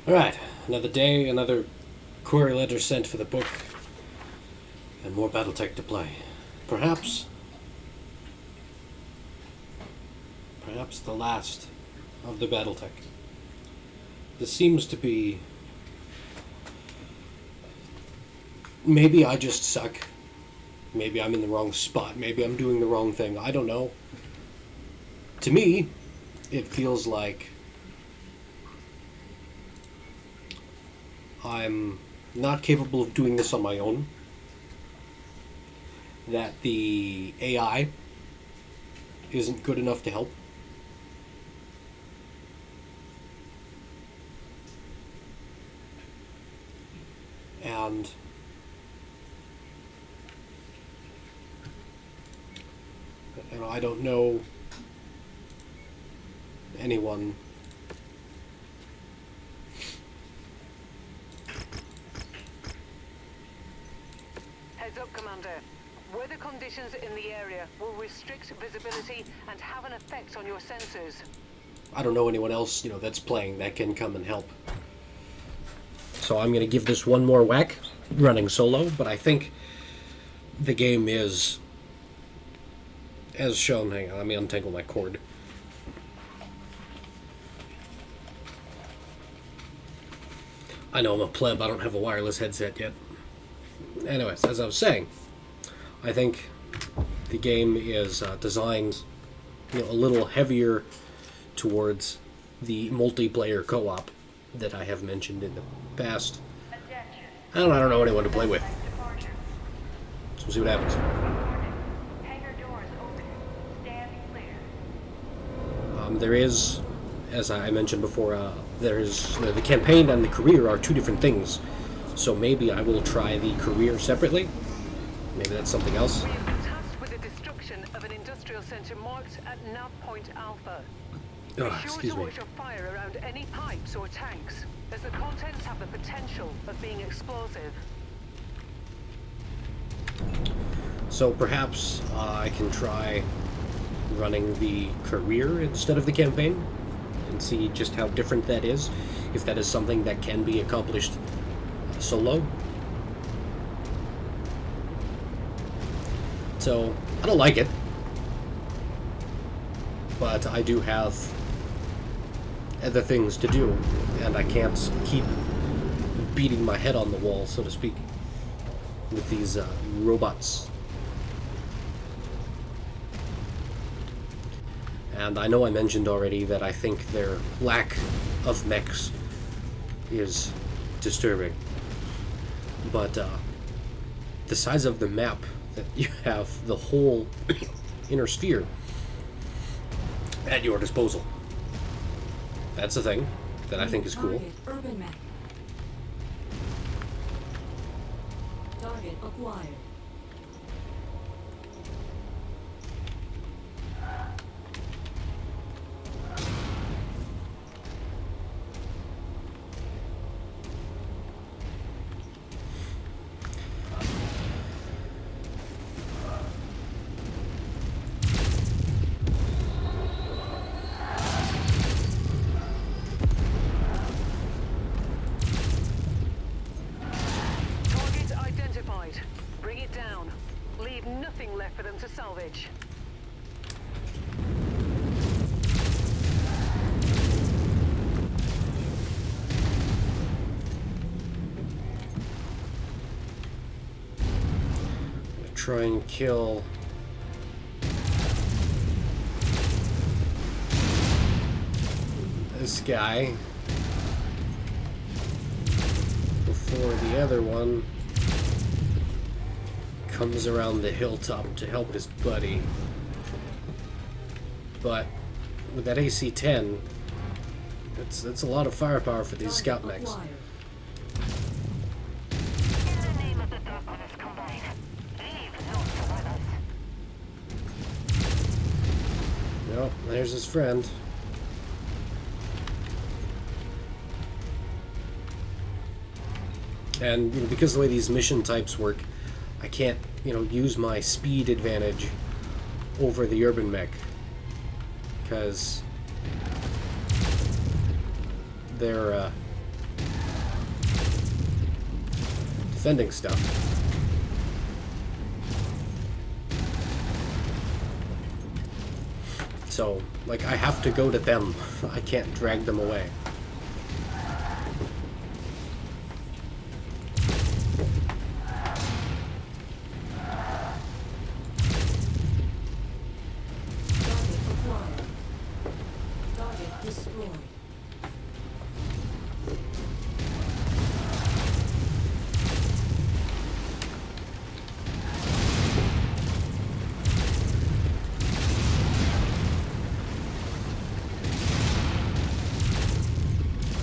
Alright, another day, another query letter sent for the book, and more Battletech to play. Perhaps the last of the Battletech. This seems to be... Maybe I just suck. Maybe I'm in the wrong spot. Maybe I'm doing the wrong thing. I don't know. To me, it feels like I'm not capable of doing this on my own. That the AI isn't good enough to help. And I don't know anyone Heads up, Commander. Weather conditions in the area will restrict visibility and have an effect on your sensors. I don't know anyone else, that's playing that can come and help. So I'm going to give this one more whack, running solo, but I think the game is, as shown. Hang on, let me untangle my cord. I know I'm a pleb, I don't have a wireless headset yet. Anyways, as I was saying, I think the game is designed a little heavier towards the multiplayer co-op that I have mentioned in the past. I don't know anyone to play with. So we'll see what happens. There is, as I mentioned before, there's the campaign and the career are two different things. So maybe I will try the career separately. Maybe that's something else. We have been tasked with the destruction of an industrial center marked at Nav Point Alpha. Be sure to watch your fire around any pipes or tanks, as the contents have the potential of being explosive. So perhaps I can try running the career instead of the campaign and see just how different that is, if that is something that can be accomplished solo. So I don't like it, but I do have other things to do, and I can't keep beating my head on the wall, so to speak, with these robots. And I know I mentioned already that I think their lack of mechs is disturbing. But the size of the map that you have, the whole inner sphere at your disposal. That's a thing that I think is cool. Urban mech. Target acquired. Bring it down. Leave nothing left for them to salvage. I'm gonna try and kill this guy before the other one comes around the hilltop to help his buddy. But with that AC-10, that's a lot of firepower for these scout mechs. Well, there's his friend. And because of the way these mission types work, I can't, use my speed advantage over the urban mech, because they're defending stuff. So, like, I have to go to them. I can't drag them away. Target acquired. Target destroyed.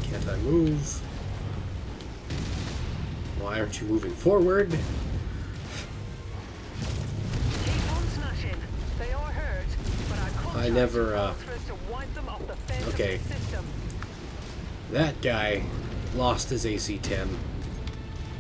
Can't I move? Why aren't you moving forward? Keep on smashing. They are hurt, but our contract never, calls for us to wipe them off the face of okay. the system. That guy lost his AC-10.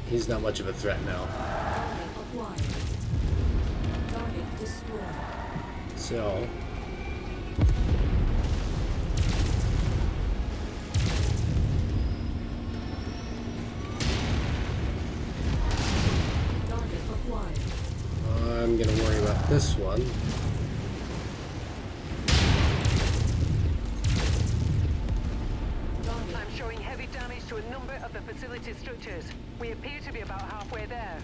He's not much of a threat now. Target acquired. Target destroyed. So, Target acquired. I'm gonna worry about this one. Target I'm showing heavy damage to a number of the facility structures. We appear to be about halfway there.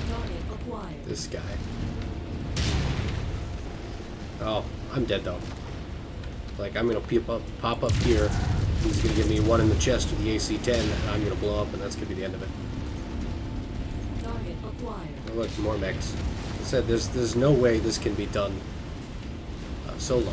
target acquired. This guy. Oh, I'm dead though. Like, I'm gonna pop up here. He's gonna give me one in the chest with the AC-10, and I'm gonna blow up, and that's gonna be the end of it. Target acquired. Oh, look, more mechs. I said, there's no way this can be done solo.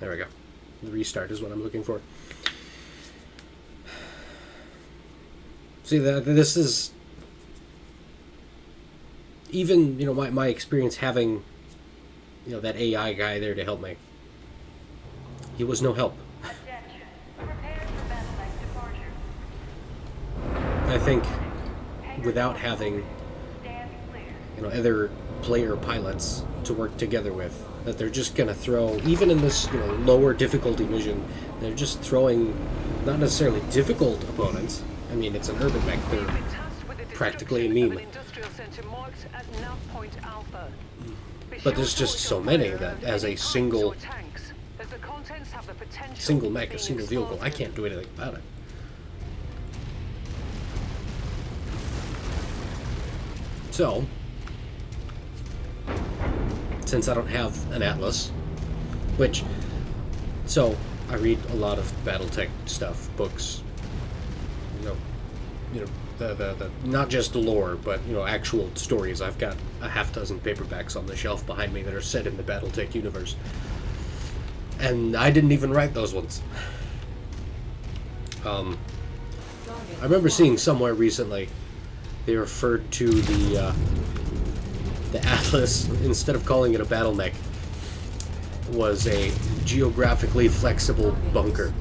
There we go. The restart is what I'm looking for. See, this is even, you know, my experience having, you know, that AI guy there to help me. He was no help. Attention. Prepare for battle departure. I think without having, Stand clear. you know, other player pilots to work together with, that they're just gonna throw, even in this, you know, lower difficulty mission, they're just throwing not necessarily difficult opponents. I mean, it's an urban mech. We've They're been tasked with the practically a destruction of meme. an industrial center marked at Nav Point Alpha. Be But sure there's to just watch so your many fire that around as any a pipes single or tanks, as the contents have the potential single of mech, a being single vehicle, I explosive. can't do anything about it. So, since I don't have an atlas, which, so I read a lot of BattleTech stuff, books, you know, the not just lore, but, you know, actual stories. I've got a half dozen paperbacks on the shelf behind me that are set in the BattleTech universe, and I didn't even write those ones. I remember seeing somewhere recently they referred to the Atlas, instead of calling it a battle mech, was a geographically flexible bunker.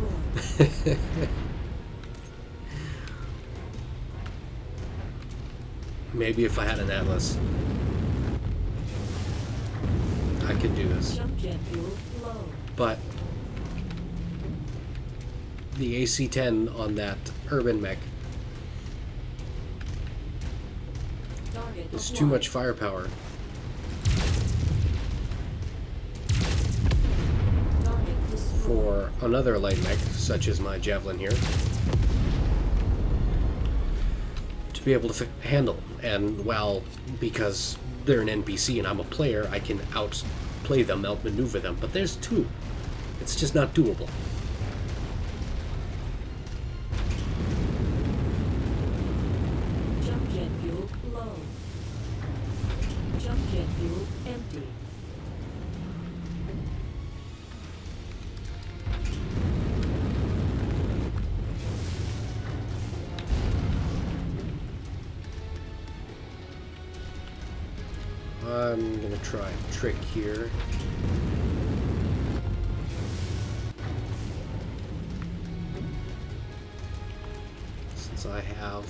Maybe if I had an Atlas, I could do this. Jump jet fuel low. But the AC-10 on that urban mech Target is too acquired. much firepower. Target destroyed. For another light mech, such as my Javelin here, to be able to handle. And, well, because they're an NPC and I'm a player, I can outplay them, outmaneuver them. But there's two. It's just not doable. Jump jet fuel low. Jump jet fuel empty. I'm gonna try a trick here. Since I have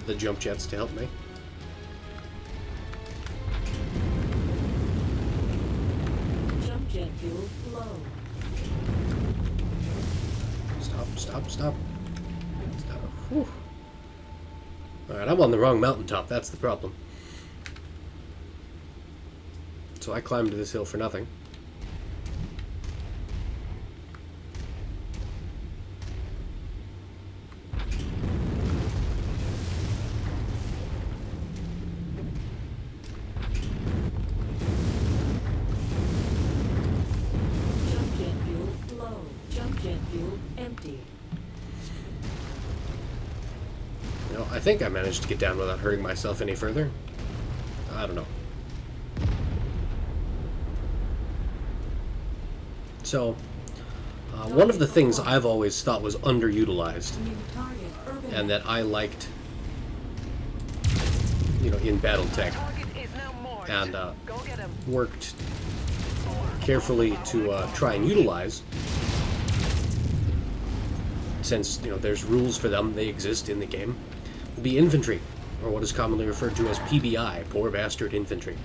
the jump jets to help me. Jump jet fuel low. Stop, stop, stop. Stop. Whew. Alright, I'm on the wrong mountaintop, that's the problem. So I climbed this hill for nothing. Jump jet fuel low. Jump jet fuel empty. You know, I think I managed to get down without hurting myself any further. I don't know. So, one of the things I've always thought was underutilized, New target urban. and that I liked, you know, in BattleTech, Target is now marked. and Go get him. worked carefully to try and utilize, since, you know, there's rules for them, they exist in the game, would be infantry, or what is commonly referred to as PBI, Poor Bastard Infantry.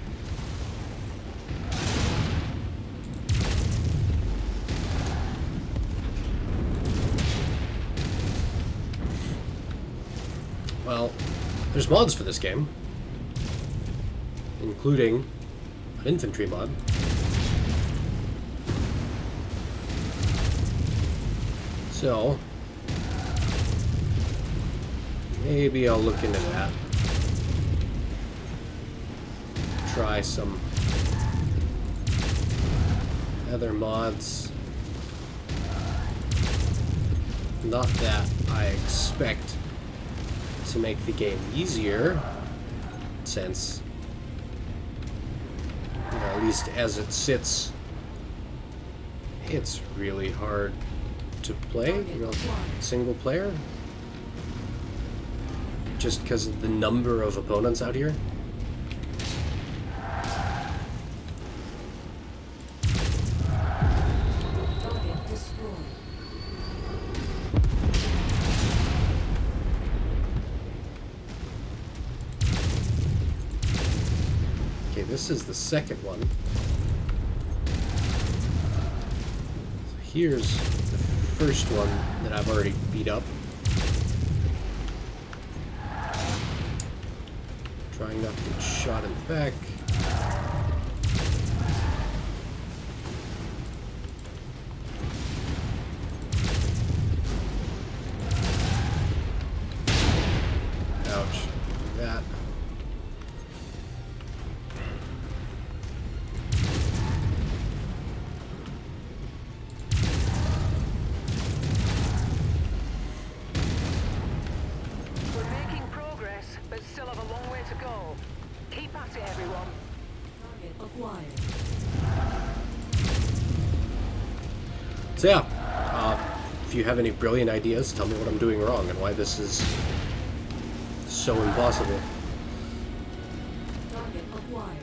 Well, there's mods for this game, including an infantry mod. So, maybe I'll look into that. Try some other mods. Not that I expect to make the game easier, since, you know, at least as it sits, it's really hard to play, you know, single player, just because of the number of opponents out here. Target destroyed. Okay, this is the second one. So here's the first one that I've already beat up. Trying not to get shot in the back. Ouch. That. We're making progress, but still have a long way to go. Keep at it, everyone. Target acquired. So yeah, if you have any brilliant ideas, tell me what I'm doing wrong and why this is so impossible. Target acquired.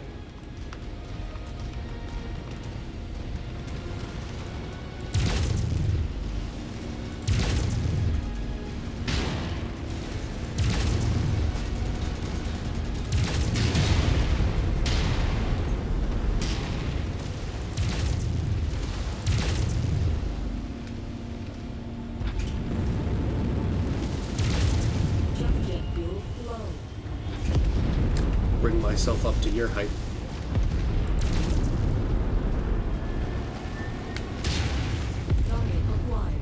Jump jet fuel low. Bring myself up to your height. Target acquired.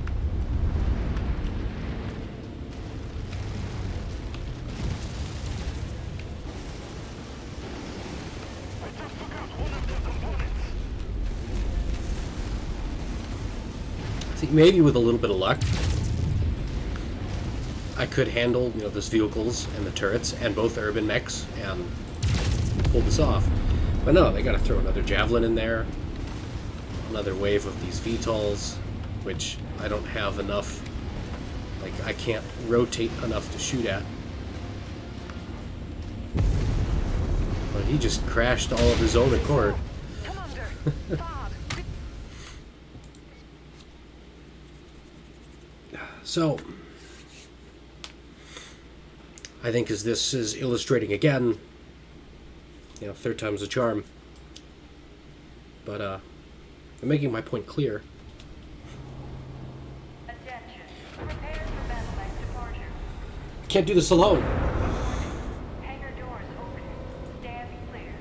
See, maybe with a little bit of luck, I could handle, you know, those vehicles and the turrets and both urban mechs and pull this off. But no, they gotta throw another javelin in there, another wave of these VTOLs, which I don't have enough, like, I can't rotate enough to shoot at. But He just crashed all of his own accord. Commander, Bard, So, I think as this is illustrating again, you know, third time's a charm. But, I'm making my point clear. Attention. Prepare for battle like departure. I can't do this alone. Hangar doors open. Stand clear.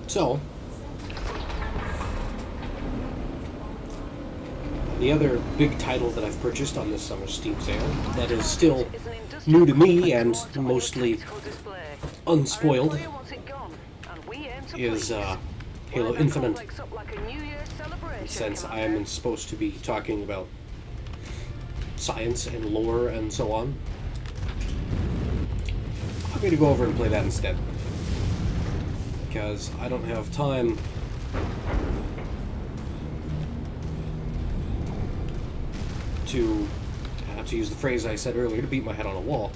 So, the other big title that I've purchased on this summer Steam sale that is still is an industrial new to me product and launched on mostly your tactical display. unspoiled Our employer wants it gone, and we aim to is please. Halo We'll have the Infinite, complex up like a New Year's celebration, since I Commander. am supposed to be talking about science and lore and so on. I'm going to go over and play that instead, because I don't have time to use the phrase I said earlier, to beat my head on a wall.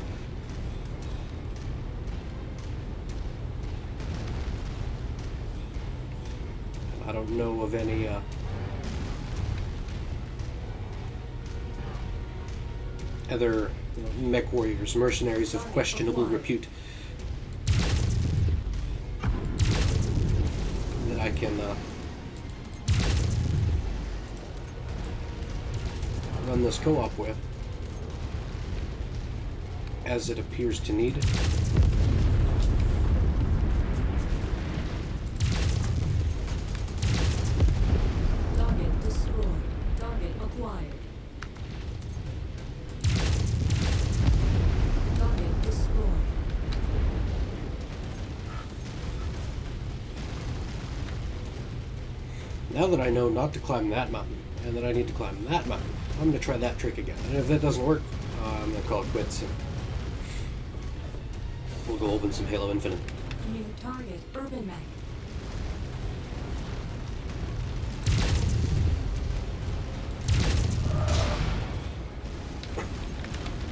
I don't know of any other mech warriors, mercenaries of questionable repute that I can run this co-op with, as it appears to need. Target destroyed. Target acquired. Target destroyed. Now that I know not to climb that mountain, and that I need to climb that mountain, I'm going to try that trick again. And if that doesn't work, I'm going to call it quits. And we'll go open some Halo Infinite. New target urban mech.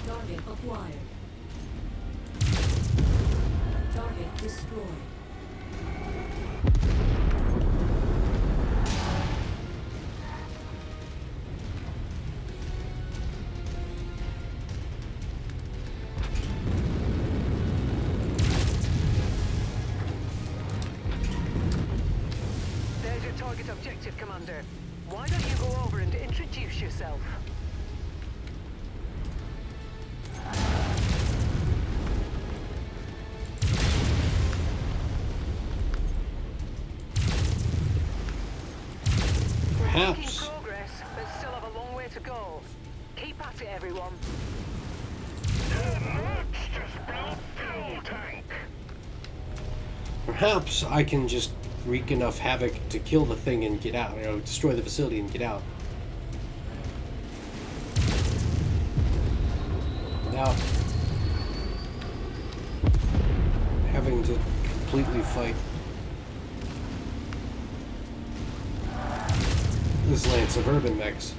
Target acquired. Target destroyed. There's your target objective, Commander. Why don't you go over and introduce yourself? Making Perhaps, progress, but still have a long way to go. Keep at it, everyone. perhaps I can just wreak enough havoc to kill the thing and get out, destroy the facility and get out. Without having to completely fight this lance of urban mechs.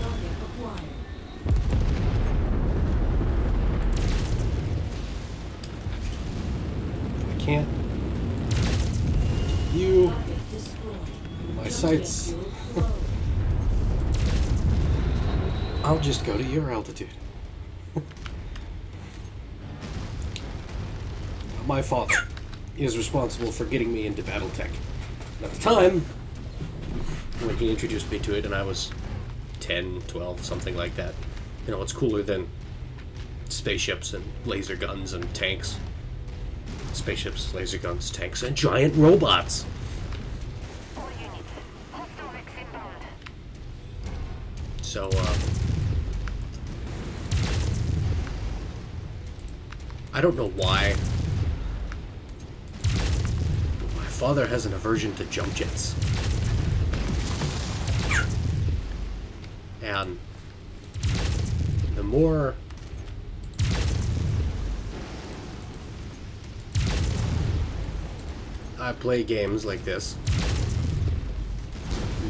Target acquired. I can't. You, Target destroyed. my Jump sights. jet fuel low. I'll just go to your altitude. My father is responsible for getting me into Battletech. At the time, when he introduced me to it, and I was 10, 12, something like that, it's cooler than spaceships and laser guns and tanks. Spaceships, laser guns, tanks, and giant robots. All units. Hostile X inbound. So, I don't know why my father has an aversion to jump jets. And the more I play games like this,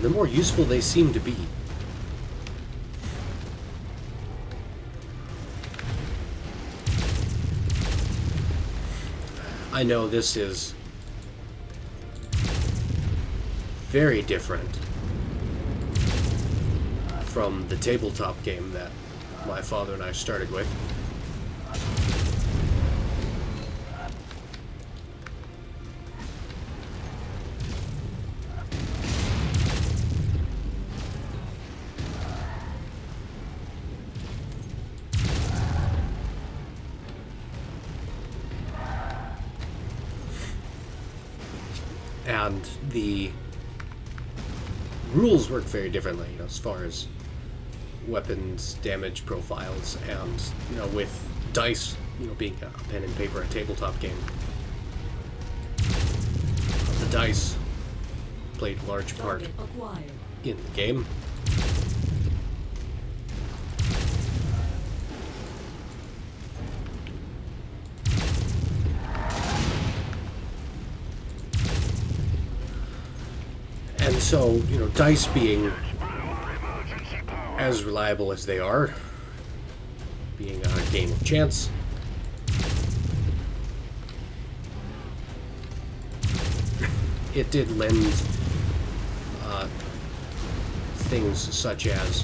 the more useful they seem to be. I know this is very different from the tabletop game that my father and I started with. And the rules work very differently, you know, as far as weapons damage profiles, and you know, with dice, you know, being a pen and paper, a tabletop game, the dice played a large part Target acquired. in the game. And so, you know, dice being as reliable as they are, being a game of chance, it did lend things such as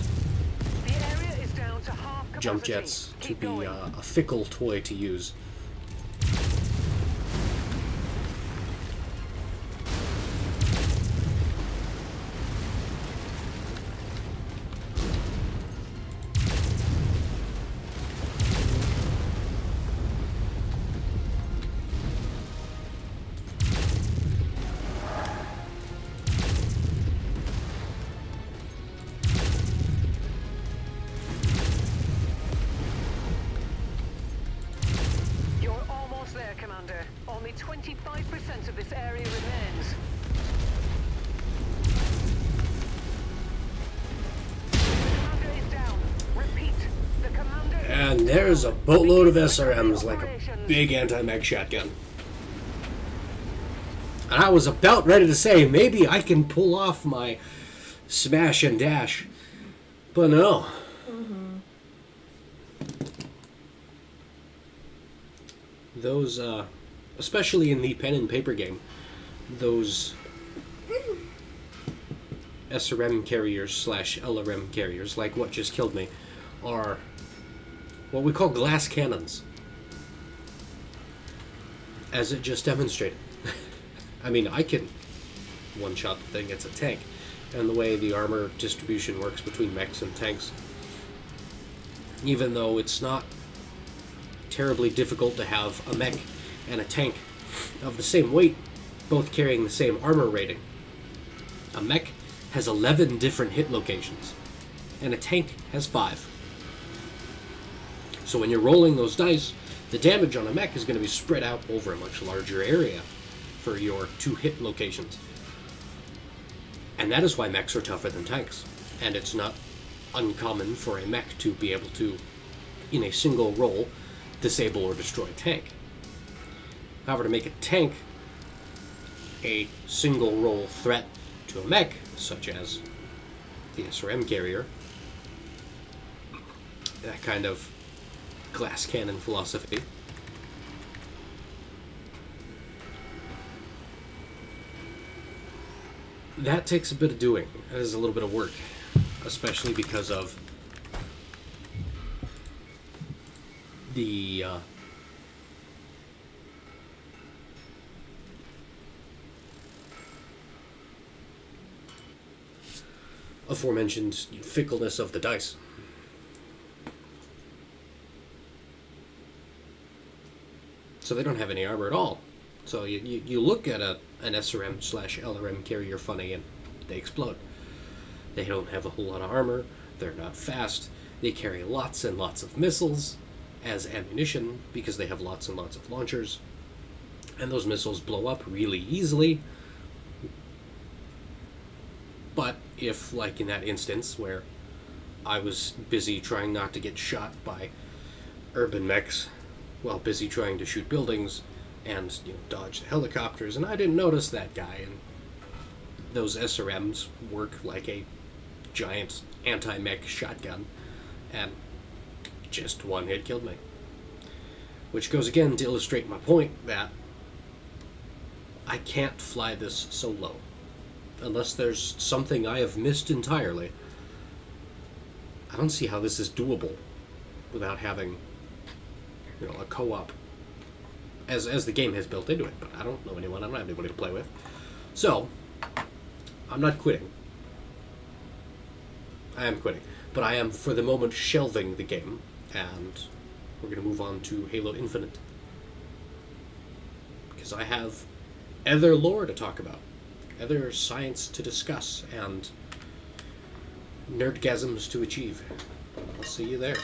The area is down to half capacity. jump jets to Keep be going. a fickle toy to use. You're almost there, Commander. Only 25% of this area remains. The commander is down. Repeat. The commander is And there's a down. boatload of Begin SRMs, like a operations. big anti-mech shotgun. And I was about ready to say, maybe I can pull off my smash and dash. But no. Those, especially in the pen and paper game, those SRM carriers slash LRM carriers, like what just killed me, are what we call glass cannons. As it just demonstrated. I mean, I can one-shot the thing, it's a tank. And the way the armor distribution works between mechs and tanks, even though it's not terribly difficult to have a mech and a tank of the same weight, both carrying the same armor rating. A mech has 11 different hit locations, and a tank has 5. So when you're rolling those dice, the damage on a mech is going to be spread out over a much larger area for your 2 hit locations. And that is why mechs are tougher than tanks. And it's not uncommon for a mech to be able to, in a single roll, disable or destroy a tank. However, to make a tank a single roll threat to a mech, such as the SRM carrier, that kind of glass cannon philosophy, that takes a bit of doing. That is a little bit of work, especially because of the aforementioned fickleness of the dice. So they don't have any armor at all. So you look at an SRM/LRM carrier funny and they explode. They don't have a whole lot of armor. they're not fast, they carry lots and lots of missiles as ammunition because they have lots and lots of launchers, and those missiles blow up really easily. But if, like in that instance where I was busy trying not to get shot by urban mechs while busy trying to shoot buildings and dodge the helicopters, and I didn't notice that guy, and those SRMs work like a giant anti-mech shotgun, and just one hit killed me. Which goes again to illustrate my point that I can't fly this so low. Unless there's something I have missed entirely, I don't see how this is doable without having, a co-op as the game has built into it. But I don't know anyone. I don't have anybody to play with. So, I'm not quitting. I am quitting. But I am, for the moment, shelving the game, and we're going to move on to Halo Infinite. Because I have other lore to talk about, other science to discuss, and nerdgasms to achieve. I'll see you there.